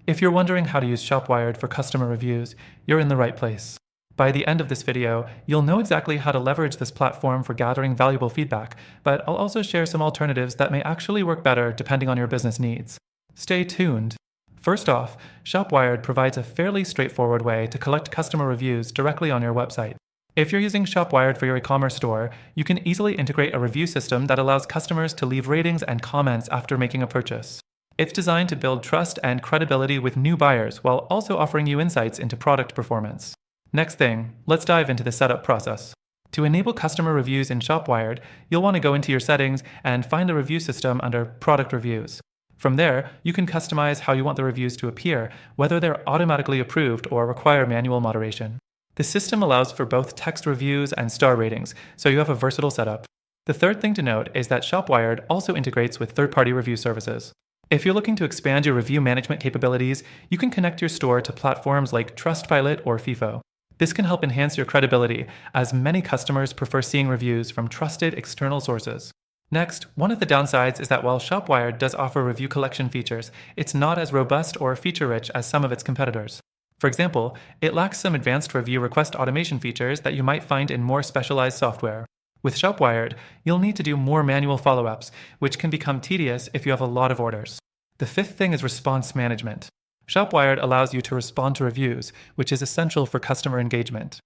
If you're wondering how to use ShopWired for customer reviews, you're in the right place. By the end of this video, you'll know exactly how to leverage this platform for gathering valuable feedback, but I'll also share some alternatives that may actually work better depending on your business needs. Stay tuned. First off, ShopWired provides a fairly straightforward way to collect customer reviews directly on your website. If you're using ShopWired for your e-commerce store, you can easily integrate a review system that allows customers to leave ratings and comments after making a purchase. It's designed to build trust and credibility with new buyers while also offering you insights into product performance. Next thing, let's dive into the setup process. To enable customer reviews in ShopWired, you'll want to go into your settings and find the review system under Product Reviews. From there, you can customize how you want the reviews to appear, whether they're automatically approved or require manual moderation. The system allows for both text reviews and star ratings, so you have a versatile setup. The third thing to note is that ShopWired also integrates with third-party review services. If you're looking to expand your review management capabilities, you can connect your store to platforms like Trustpilot or FIFO. This can help enhance your credibility, as many customers prefer seeing reviews from trusted external sources. Next, one of the downsides is that while ShopWired does offer review collection features, it's not as robust or feature-rich as some of its competitors. For example, it lacks some advanced review request automation features that you might find in more specialized software. With ShopWired, you'll need to do more manual follow-ups, which can become tedious if you have a lot of orders. The fifth thing is response management. ShopWired allows you to respond to reviews, which is essential for customer engagement.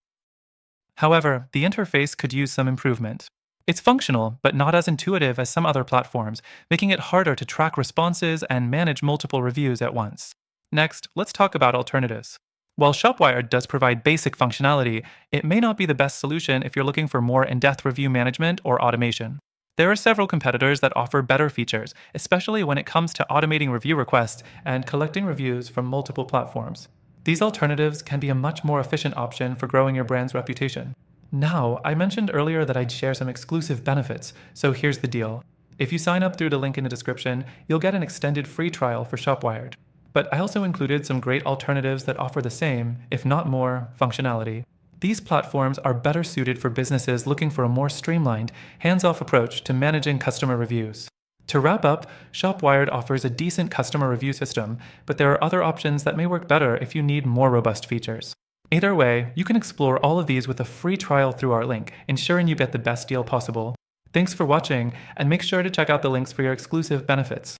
However, the interface could use some improvement. It's functional, but not as intuitive as some other platforms, making it harder to track responses and manage multiple reviews at once. Next, let's talk about alternatives. While ShopWired does provide basic functionality, it may not be the best solution if you're looking for more in-depth review management or automation. There are several competitors that offer better features, especially when it comes to automating review requests and collecting reviews from multiple platforms. These alternatives can be a much more efficient option for growing your brand's reputation. Now, I mentioned earlier that I'd share some exclusive benefits, so here's the deal. If you sign up through the link in the description, you'll get an extended free trial for ShopWired. But I also included some great alternatives that offer the same, if not more, functionality. These platforms are better suited for businesses looking for a more streamlined, hands-off approach to managing customer reviews. To wrap up, ShopWired offers a decent customer review system, but there are other options that may work better if you need more robust features. Either way, you can explore all of these with a free trial through our link, ensuring you get the best deal possible. Thanks for watching, and make sure to check out the links for your exclusive benefits.